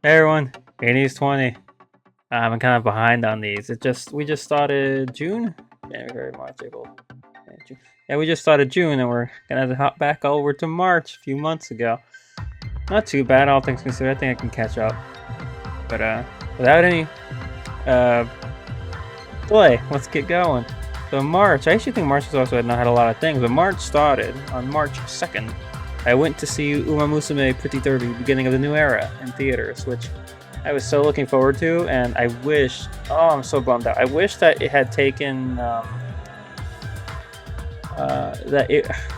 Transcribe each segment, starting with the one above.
Hey everyone, 80s 20. I'm kind of behind on these. We just started June. January, March, April, May, June. Yeah, we just started June, and we're gonna hop back over to March a few months ago. Not too bad, all things considered. I think I can catch up. But without any delay, let's get going. So March, I actually think March was also not had a lot of things, but March started on March 2nd. I went to see Umamusume Pretty Derby, beginning of the new era, in theaters, which I was so looking forward to, and I wish, oh, I'm so bummed out. I wish that it had taken,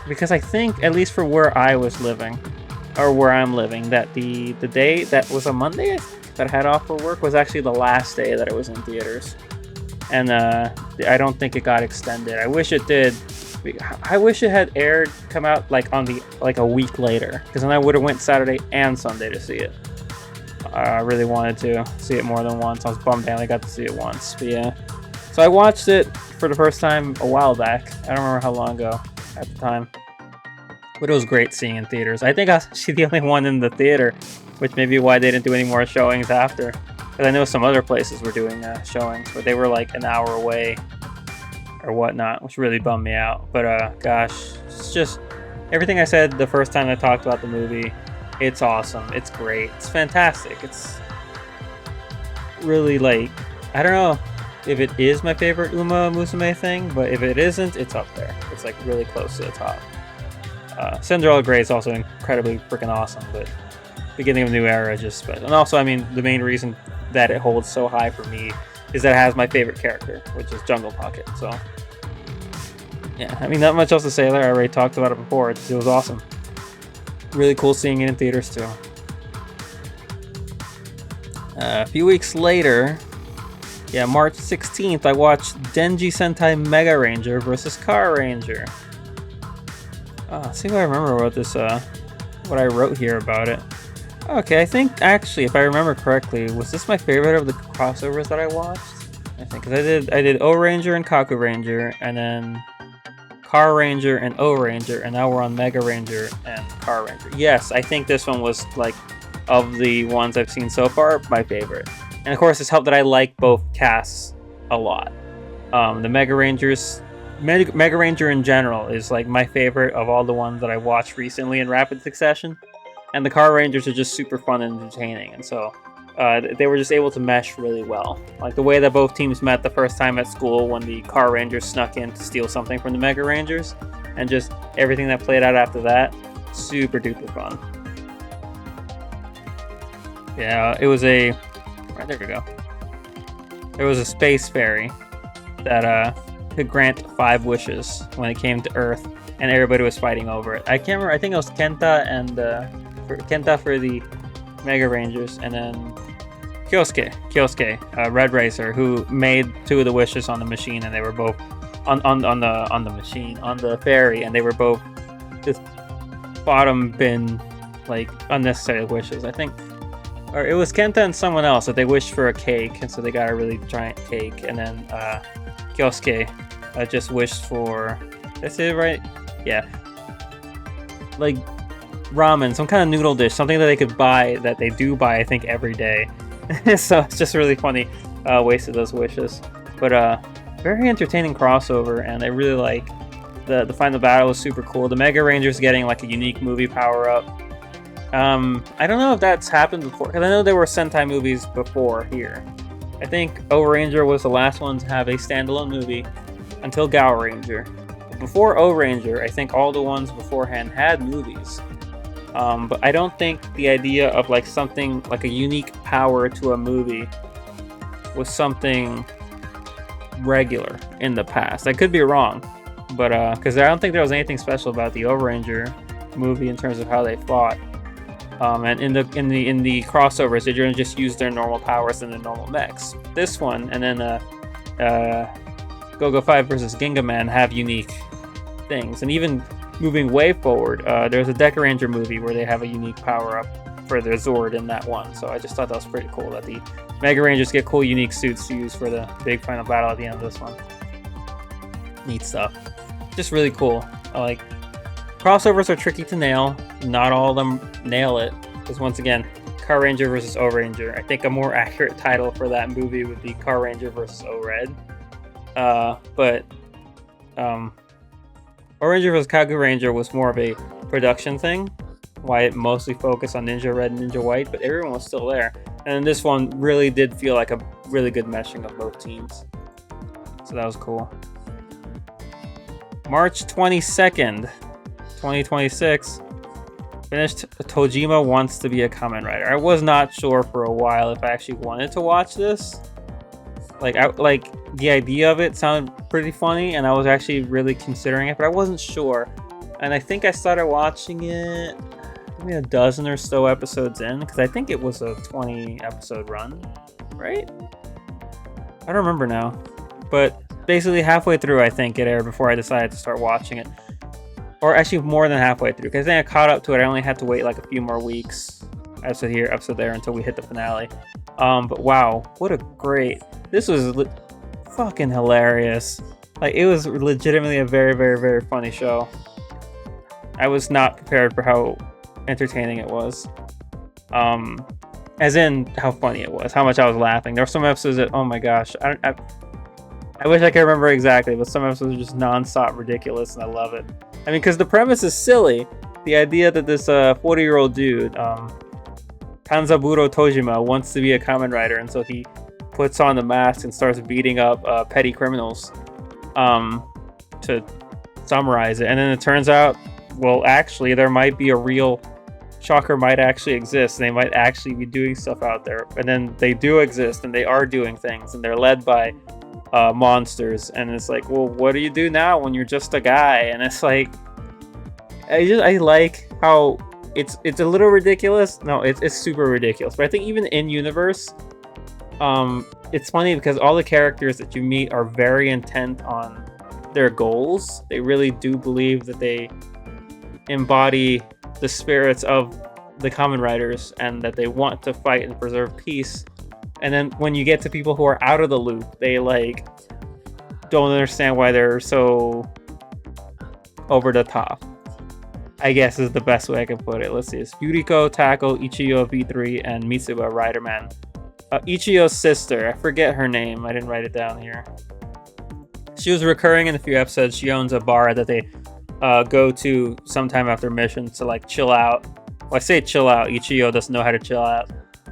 because I think, at least for where I was living, or where I'm living, that the day that was a Monday that I had off for work was actually the last day that it was in theaters. And I don't think it got extended. I wish it did. I wish it had come out like a week later, because then I would have went Saturday and Sunday to see it. I really wanted to see it more than once. I was bummed I only got to see it once, but yeah. So I watched it for the first time a while back. I don't remember how long ago at the time, but it was great seeing in theaters. I think I was actually the only one in the theater, which may be why they didn't do any more showings after. Because I know some other places were doing showings, but they were like an hour away or whatnot, which really bummed me out. But gosh, it's just everything I said the first time I talked about the movie. It's awesome. It's great. It's fantastic. It's really like, I don't know if it is my favorite Umamusume thing, but if it isn't, it's up there. It's like really close to the top. Cinderella Grey is also incredibly freaking awesome, but beginning of a new era just, and also, I mean, the main reason that it holds so high for me is that it has my favorite character, which is Jungle Pocket. So yeah, I mean, not much else to say there. I already talked about it before. It was awesome. Really cool seeing it in theaters too. A few weeks later, yeah, March 16th, I watched Denji Sentai Megaranger versus Carranger. See what I remember about this, what I wrote here about it. Okay, I think actually, if I remember correctly, was this my favorite of the crossovers that I watched? I think, because I did O-Ranger and Kaku Ranger, and then Carranger and O-Ranger, and now we're on Megaranger and Carranger. Yes, I think this one was, like, of the ones I've seen so far, my favorite. And of course, it's helped that I like both casts a lot. The Megaranger in general is, like, my favorite of all the ones that I watched recently in rapid succession. And the Carrangers are just super fun and entertaining, and so they were just able to mesh really well. Like the way that both teams met the first time at school when the Carrangers snuck in to steal something from the Megarangers, and just everything that played out after that, super duper fun. Yeah, it was right there we go. There was a space fairy that could grant 5 wishes when it came to Earth, and everybody was fighting over it. I can't remember. I think it was Kenta for the Mega Rangers, and then Kyosuke, Red Racer, who made 2 of the wishes on the machine, and they were both on the fairy, and they were both just bottom bin, like, unnecessary wishes. I think, or it was Kenta and someone else that they wished for a cake, and so they got a really giant cake, and then Kyosuke just wished for, did I say it right? Yeah, like ramen, some kind of noodle dish, something that they could buy, that they do buy, I think, every day. So it's just really funny, wasted those wishes. But very entertaining crossover, and I really like the final battle was super cool. The Mega Rangers getting like a unique movie power up. I don't know if that's happened before, because I know there were Sentai movies before here. I think O-Ranger was the last one to have a standalone movie until Ranger. Before O-Ranger, I think all the ones beforehand had movies. But I don't think the idea of like something like a unique power to a movie was something regular in the past. I could be wrong, but because I don't think there was anything special about the O-Ranger movie in terms of how they fought. And in the crossovers, they just use their normal powers and their normal mechs. This one, and then Go-Go 5 versus Gingaman have unique things, and even moving way forward, there's a Decaranger movie where they have a unique power-up for their Zord in that one, so I just thought that was pretty cool that the Mega Rangers get cool unique suits to use for the big final battle at the end of this one. Neat stuff. Just really cool. Like, crossovers are tricky to nail. Not all of them nail it, because once again, Carranger versus O-Ranger. I think a more accurate title for that movie would be Carranger versus O-Red. But O-Ranger vs. Kaguranger was more of a production thing, why it mostly focused on Ninja Red and Ninja White, but everyone was still there. And this one really did feel like a really good meshing of both teams. So that was cool. March 22nd, 2026. Finished Tojima Wants to Be a Kamen Rider. I was not sure for a while if I actually wanted to watch this. Like the idea of it sounded pretty funny, and I was actually really considering it, but I wasn't sure. And I think I started watching it maybe a dozen or so episodes in, because I think it was a 20 episode run, right? I don't remember now. But basically halfway through, I think it aired before I decided to start watching it. Or actually more than halfway through, because then I caught up to it. I only had to wait like a few more weeks, episode here, episode there, until we hit the finale. But wow, what a great... This was fucking hilarious. Like, it was legitimately a very, very, very funny show. I was not prepared for how entertaining it was. As in, how funny it was, how much I was laughing. There were some episodes that, oh my gosh, I wish I could remember exactly, but some episodes are just non-stop ridiculous, and I love it. I mean, because the premise is silly. The idea that this 40-year-old dude, Kanzaburo Tojima, wants to be a Kamen Rider, and so he puts on the mask and starts beating up petty criminals to summarize it. And then it turns out, well, actually, there might be a real Shocker might actually exist, and they might actually be doing stuff out there. And then they do exist, and they are doing things, and they're led by monsters. And it's like, well, what do you do now when you're just a guy? And it's like, I like how it's a little ridiculous. No, it's super ridiculous. But I think even in universe, it's funny because all the characters that you meet are very intent on their goals. They really do believe that they embody the spirits of the Kamen Riders and that they want to fight and preserve peace. And then when you get to people who are out of the loop, they like don't understand why they're so over the top, I guess is the best way I can put it. Let's see. It's Yuriko, Taco, Ichiyo V3, and Mitsuba Riderman. Ichiyo's sister, I forget her name. I didn't write it down here. She was recurring in a few episodes. She owns a bar that they go to sometime after missions to like chill out. Well, I say chill out. Ichiyo doesn't know how to chill out.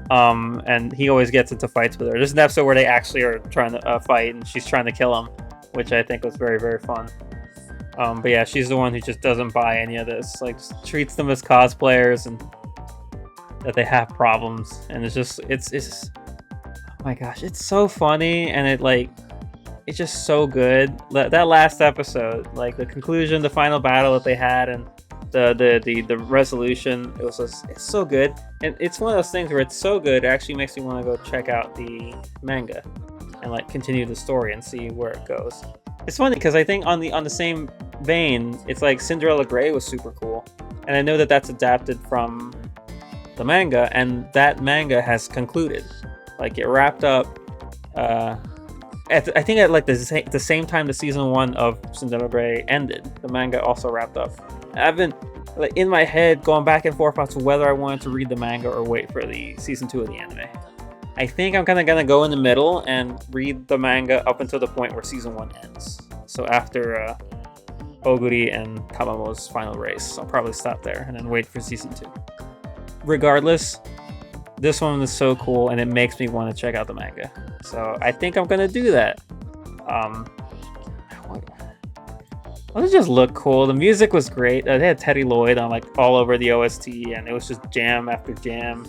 And he always gets into fights with her. There's an episode where they actually are trying to fight, and she's trying to kill him, which I think was very, very fun. But yeah, she's the one who just doesn't buy any of this. Like, just treats them as cosplayers and that they have problems. And it's just, oh my gosh, it's so funny, and it's just so good. That last episode, like the conclusion, the final battle that they had, and the resolution, it's so good. And it's one of those things where it's so good, it actually makes me want to go check out the manga and like continue the story and see where it goes. It's funny because I think on the same vein, it's like Cinderella Grey was super cool, and I know that that's adapted from the manga, and that manga has concluded. Like, it wrapped up. I think at like the same time the season 1 of Cinderella Grey ended, the manga also wrapped up. I've been like in my head going back and forth as to whether I wanted to read the manga or wait for the season 2 of the anime. I think I'm kind of gonna go in the middle and read the manga up until the point where season 1 ends. So after Oguri and Tamamo's final race, I'll probably stop there and then wait for season 2. Regardless, this one is so cool, and it makes me want to check out the manga. So I think I'm gonna do that. It just looked cool. The music was great. They had Teddy Lloyd on like all over the OST, and it was just jam after jam,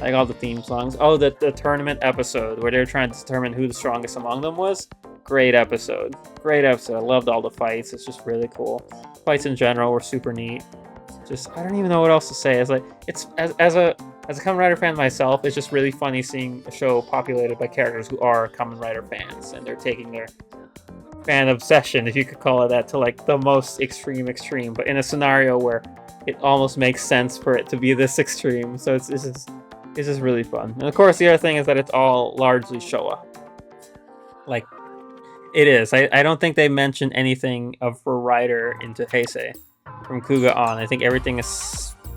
like all the theme songs. Oh, the tournament episode where they were trying to determine who the strongest among them was. Great episode. Great episode. I loved all the fights. It's just really cool. Fights in general were super neat. Just, I don't even know what else to say. It's like, it's as a Kamen Rider fan myself, it's just really funny seeing a show populated by characters who are Kamen Rider fans, and they're taking their fan obsession, if you could call it that, to like the most extreme, but in a scenario where it almost makes sense for it to be this extreme. So it's just really fun. And of course, the other thing is that it's all largely Showa. Like, it is. I don't think they mention anything of for Rider into Heisei from Kuga on. I think everything is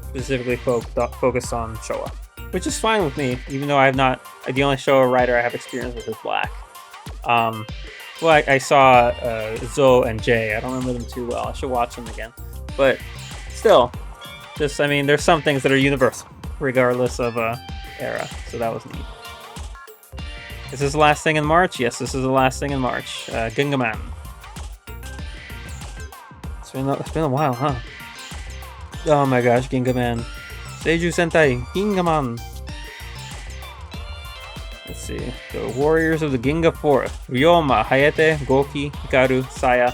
specifically focused on Showa. which is fine with me, even though I have not. The only show writer I have experience with is Black. Well, I saw Zoe and Jay. I don't remember them too well. I should watch them again. But still, just I mean, there's some things that are universal, regardless of era. So that was neat. Is this the last thing in March? Yes, this is the last thing in March. Gingaman. It's been a while, huh? Oh my gosh, Gingaman. Seijuu Sentai, Gingaman. Let's see. The Warriors of the Ginga Forest. Ryoma, Hayate, Goki, Hikaru, Saya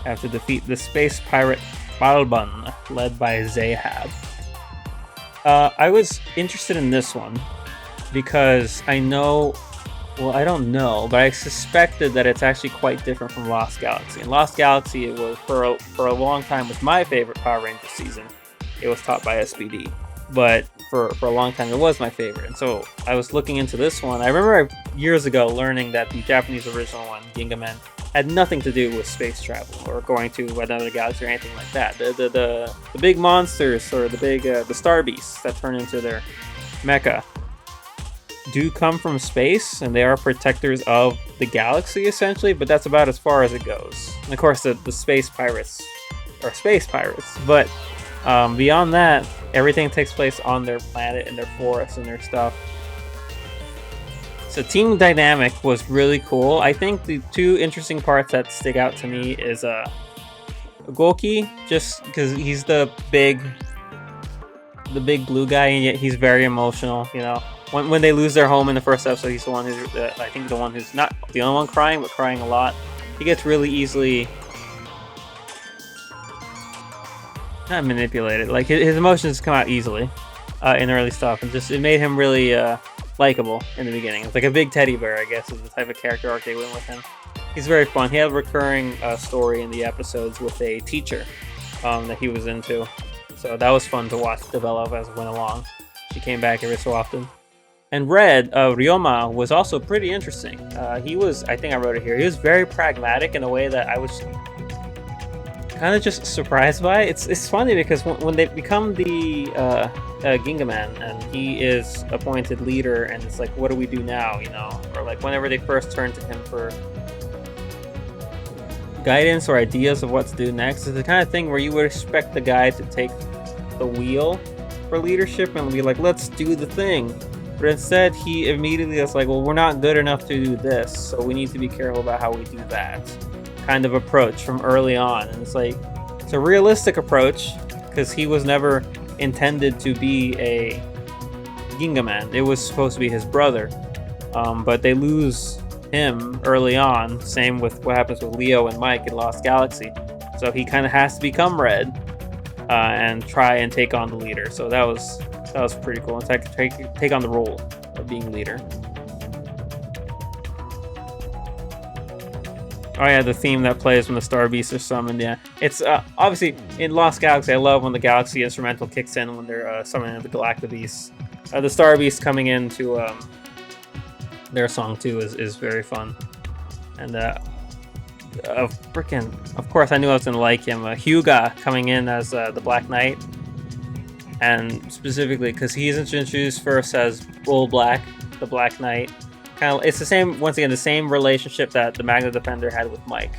have to defeat the space pirate Balban, led by Zahab. I was interested in this one because I know, well, I don't know, but I suspected that it's actually quite different from Lost Galaxy. In Lost Galaxy, it was for a long time was my favorite Power Ranger season. It was taught by SPD, but for a long time it was my favorite. And so I was looking into this one. I remember years ago learning that the Japanese original one, Gingaman, had nothing to do with space travel or going to another galaxy or anything like that. The big monsters or the star beasts that turn into their mecha do come from space, and they are protectors of the galaxy essentially, but that's about as far as it goes. And of course the space pirates are space pirates, but beyond that, everything takes place on their planet and their forests and their stuff. So team dynamic was really cool. I think the two interesting parts that stick out to me is Goki, just because he's the big blue guy, and yet he's very emotional. You know, when they lose their home in the first episode, he's the one who's I think the one who's not the only one crying, but crying a lot. He gets really easily not manipulated. Like his emotions come out easily in early stuff, and just it made him really likable in the beginning. It's like a big teddy bear, I guess, is the type of character arc they went with him. He's very fun. He had a recurring story in the episodes with a teacher that he was into. So that was fun to watch develop as it went along. She came back every so often. And Red, Ryoma, was also pretty interesting. He was, I think I wrote it here, he was very pragmatic in a way that I was kind of just surprised by. It's funny because when they become the Gingaman and he is appointed leader, and it's like, what do we do now, you know? Or like whenever they first turn to him for guidance or ideas of what to do next, it's the kind of thing where you would expect the guy to take the wheel for leadership and be like, let's do the thing. But instead, he immediately is like, well, we're not good enough to do this, so we need to be careful about how we do that kind of approach from early on. And it's like, it's a realistic approach because he was never intended to be a Gingaman. It was supposed to be his brother, but they lose him early on. Same with what happens with Leo and Mike in Lost Galaxy. So he kind of has to become Red and try and take on the leader. So that was pretty cool. In fact, take on the role of being leader. Oh yeah, the theme that plays when the Star Beasts are summoned. Yeah, it's obviously in Lost Galaxy. I love when the Galaxy instrumental kicks in when they're summoning the Galacta Beasts. The Star Beasts coming into their song too is very fun. And of course, I knew I was gonna like him. Hyuga coming in as the Black Knight, and specifically because he's introduced first as Bull Black, the Black Knight. Kind of, it's the same, once again, the same relationship that the Magna Defender had with Mike,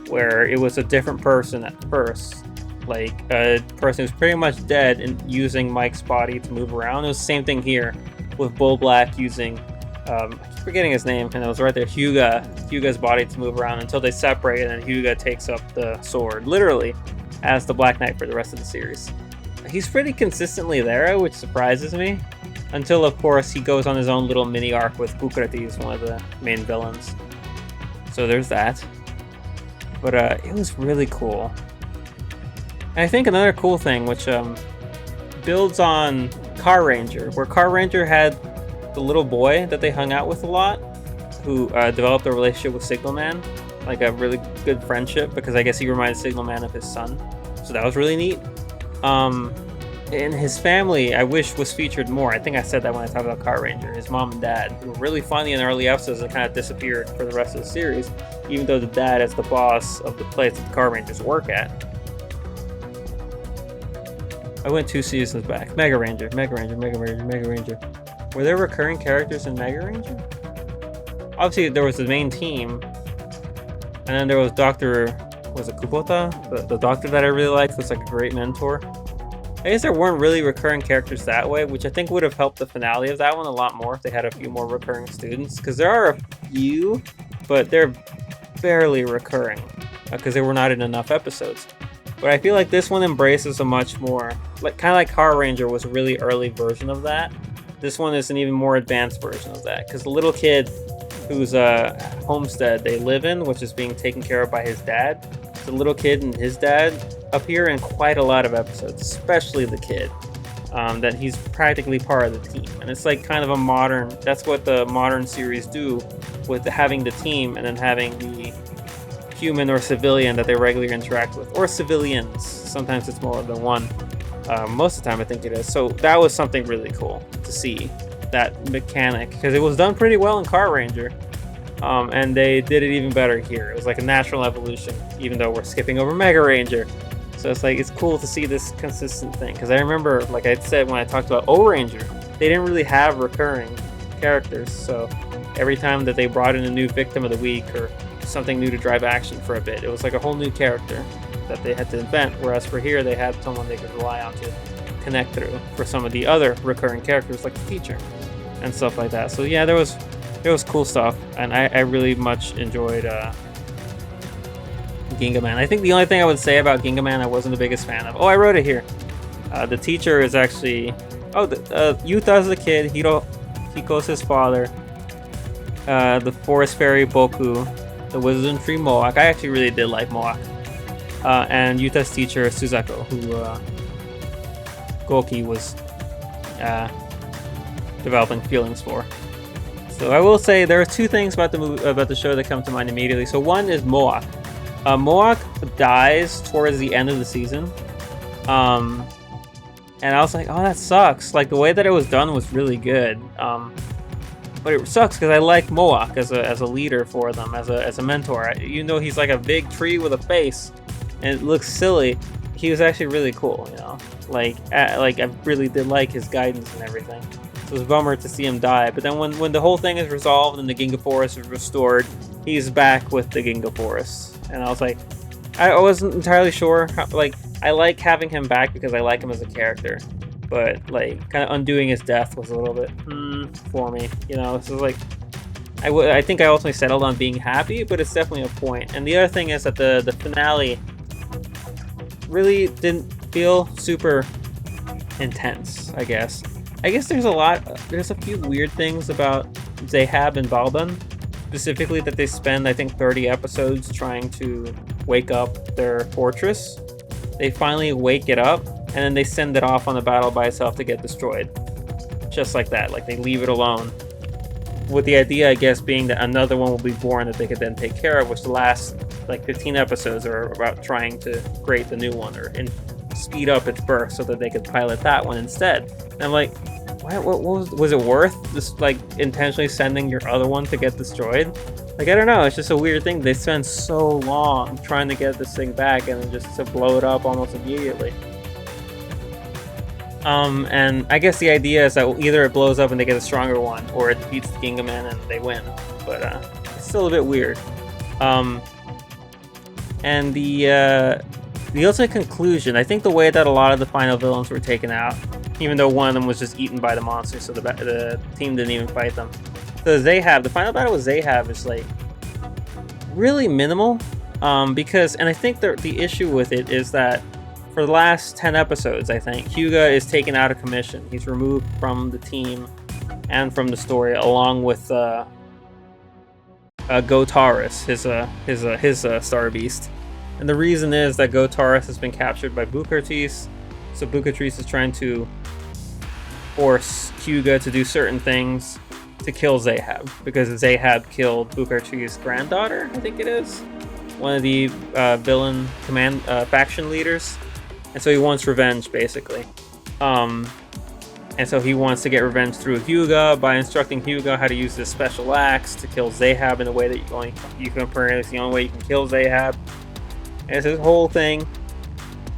where it was a different person at first, like a person who's pretty much dead and using Mike's body to move around. It was the same thing here with Bull Black using, I keep forgetting his name, and it was right there, Hyuga's body to move around until they separate, and then Hyuga takes up the sword, literally, as the Black Knight for the rest of the series. He's pretty consistently there, which surprises me. Until, of course, he goes on his own little mini arc with Bukrati, one of the main villains. So there's that. But it was really cool. And I think another cool thing, which builds on Carranger, where Carranger had the little boy that they hung out with a lot, who developed a relationship with Signal Man, like a really good friendship, because I guess he reminded Signal Man of his son. So that was really neat. And his family, I wish, was featured more. I think I said that when I talked about Carranger. His mom and dad, who were really funny in the early episodes and kind of disappeared for the rest of the series, even though the dad is the boss of the place that the Carrangers work at. I went 2 seasons back. Megaranger. Were there recurring characters in Megaranger? Obviously, there was the main team, and then there was was it Kubota? The doctor that I really liked was like a great mentor. I guess there weren't really recurring characters that way, which I think would have helped the finale of that one a lot more if they had a few more recurring students. Because there are a few, but they're barely recurring because they were not in enough episodes. But I feel like this one embraces a much more, kind of like Carranger was a really early version of that. This one is an even more advanced version of that because the little kid whose homestead they live in, which is being taken care of by his dad, the little kid and his dad appear in quite a lot of episodes, especially the kid. That he's practically part of the team, and it's like kind of a modern. That's what the modern series do, with having the team and then having the human or civilian that they regularly interact with, or civilians. Sometimes it's more than one. Most of the time, I think it is. So that was something really cool to see, that mechanic, because it was done pretty well in Carranger. And they did it even better here. It was like a natural evolution, even though we're skipping over Megaranger. So it's like, it's cool to see this consistent thing. Because I remember, like I said when I talked about Oranger, they didn't really have recurring characters. So every time that they brought in a new victim of the week or something new to drive action for a bit, it was like a whole new character that they had to invent. Whereas for here, they had someone they could rely on to connect through for some of the other recurring characters, like the teacher and stuff like that. So yeah, there was cool stuff, and I really much enjoyed Gingaman. I think the only thing I would say about Gingaman I wasn't the biggest fan of. Oh, I wrote it here. The teacher is actually... Oh, Yuta's the kid. Hiko's his father. The forest fairy Boku. The wisdom tree Moak. I actually really did like Moak. And Yuta's teacher Suzako, who Goki was developing feelings for. So I will say there are 2 things about the show that come to mind immediately. So one is Moak. Moak dies towards the end of the season. And I was like, oh, that sucks. Like, the way that it was done was really good. But it sucks because I like Moak as a leader for them, as a mentor. You know, he's like a big tree with a face, and it looks silly. He was actually really cool, you know. Like I really did like his guidance and everything. So it was a bummer to see him die. But then when the whole thing is resolved and the Ginga Forest is restored, he's back with the Ginga Forest. And I was like, I wasn't entirely sure. I like having him back because I like him as a character. But, like, kind of undoing his death was a little bit, for me. You know, so like, I think I ultimately settled on being happy, but it's definitely a point. And the other thing is that the finale really didn't feel super intense, I guess. There's a few weird things about Zehab and Balban. Specifically that they spend, I think, 30 episodes trying to wake up their fortress. They finally wake it up, and then they send it off on a battle by itself to get destroyed. Just like that, like they leave it alone. With the idea, I guess, being that another one will be born that they could then take care of, which the last, like, 15 episodes are about trying to create the new one, or speed up its birth so that they could pilot that one instead. And I'm like, what was it worth just, like, intentionally sending your other one to get destroyed? Like, I don't know, it's just a weird thing. They spend so long trying to get this thing back and then just to blow it up almost immediately. And I guess the idea is that either it blows up and they get a stronger one, or it defeats the Gingaman and they win. But it's still a bit weird. And the ultimate conclusion, I think the way that a lot of the final villains were taken out, even though one of them was just eaten by the monsters, so the team didn't even fight them. So Zehab, the final battle with Zehab is like really minimal, because, and I think the issue with it is that for the last 10 episodes, I think, Hyuga is taken out of commission. He's removed from the team and from the story, along with Gotaurus, his Star Beast. And the reason is that Gotaurus has been captured by Bucartis, so Bucartis is trying to force Hyuga to do certain things to kill Zehab, because Zehab killed Bucartis' granddaughter, I think it is, one of the villain faction leaders. And so he wants revenge, basically. And so he wants to get revenge through Hyuga by instructing Hyuga how to use this special axe to kill Zehab in a way that you can apparently, it's the only way you can kill Zehab. And it's this whole thing.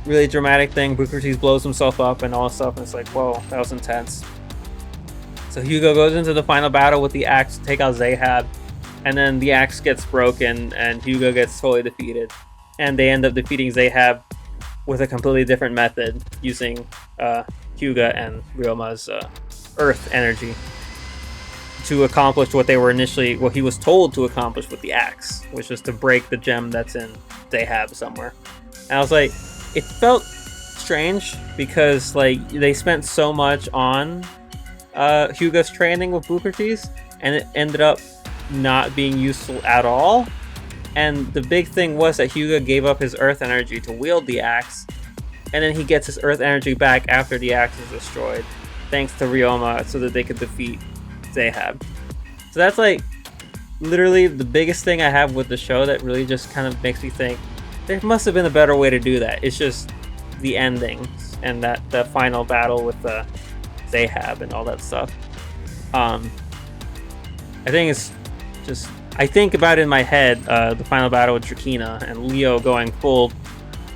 really dramatic thing. Booker blows himself up and all this stuff, and it's like, whoa, that was intense. So Hugo goes into the final battle with the axe to take out Zahab, and then the axe gets broken and Hugo gets totally defeated. And they end up defeating Zahab with a completely different method, using Hyuga and Ryoma's earth energy to accomplish what he was told to accomplish with the axe, which was to break the gem that's in Zahab somewhere. And I was like, it felt strange because like they spent so much on Hyuga's training with Booker-T's, and it ended up not being useful at all. And the big thing was that Hyuga gave up his earth energy to wield the axe, and then he gets his earth energy back after the axe is destroyed, thanks to Ryoma, so that they could defeat Zahab. So that's like literally the biggest thing I have with the show that really just kind of makes me think there must have been a better way to do that. It's just the endings and that the final battle with the Zahab and all that stuff. I think it's just, I think about it in my head, the final battle with Drakina and Leo going full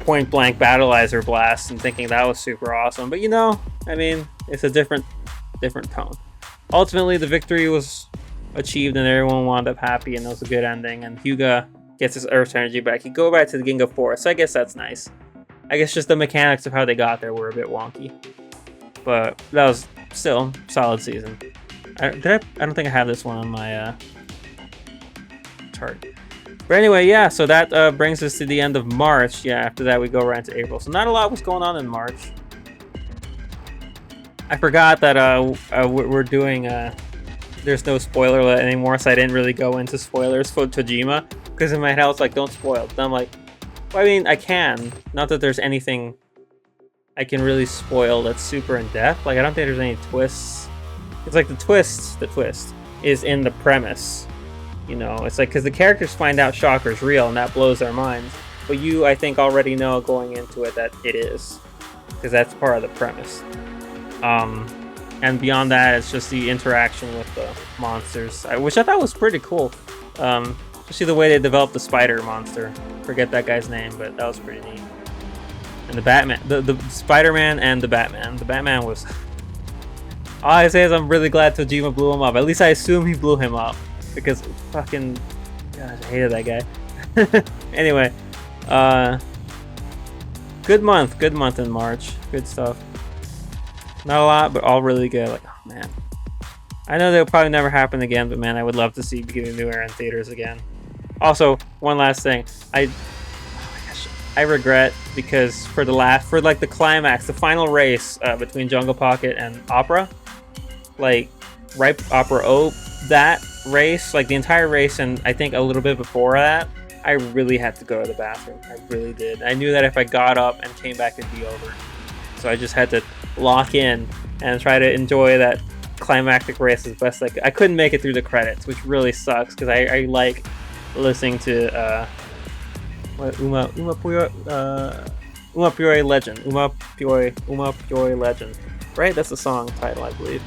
point blank battleizer blast and thinking that was super awesome. But you know, I mean, it's a different tone. Ultimately, the victory was achieved and everyone wound up happy, and it was a good ending. And Hyuga gets his earth energy back. He go back to the Ginga Forest, so I guess that's nice. I guess just the mechanics of how they got there were a bit wonky, but that was still a solid season. I don't think I have this one on my chart. But anyway, yeah, so that brings us to the end of March. Yeah, after that we go right into April. So not a lot was going on in March. I forgot that we're doing there's no spoiler alert anymore, so I didn't really go into spoilers for Tojima, because in my head I was like, don't spoil it. And I'm like, well, I mean, I can. Not that there's anything I can really spoil that's super in depth. Like, I don't think there's any twists. It's like the twist is in the premise. You know, it's like, because the characters find out Shocker's real and that blows their minds. But you, I think, already know going into it that it is, because that's part of the premise. And beyond that, it's just the interaction with the monsters, which I thought was pretty cool. Especially the way they developed the spider monster. Forget that guy's name, but that was pretty neat. And the Batman, the Spider-Man and the Batman. The Batman was... All I say is I'm really glad Tojima blew him up. At least I assume he blew him up, because fucking... God, I hated that guy. Anyway, good month in March. Good stuff. Not a lot, but all really good. Like, oh man. I know they'll probably never happen again, but man, I would love to see Beginning New Era in theaters again. Also, one last thing. Oh my gosh, I regret, because for the climax, the final race between Jungle Pocket and Opera, like right Opera O, that race, like the entire race, and I think a little bit before that, I really had to go to the bathroom. I really did. I knew that if I got up and came back, it'd be over. So I just had to lock in and try to enjoy that climactic race as best I could. I couldn't make it through the credits, which really sucks, because I like listening to Umapuyo Legend. Umapuyo Legend. Right? That's the song title, I believe.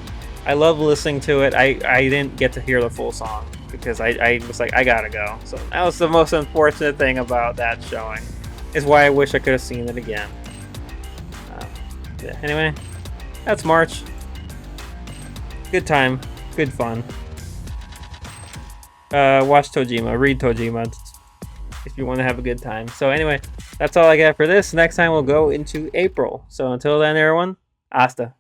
I love listening to it. I didn't get to hear the full song because I was like, I gotta go. So that was the most unfortunate thing about that showing. Is why I wish I could have seen it again. Yeah, anyway, that's March. Good time, good fun. Watch Tojima, read Tojima if you want to have a good time. So anyway, that's all I got for this. Next time we'll go into April. So until then, everyone, hasta.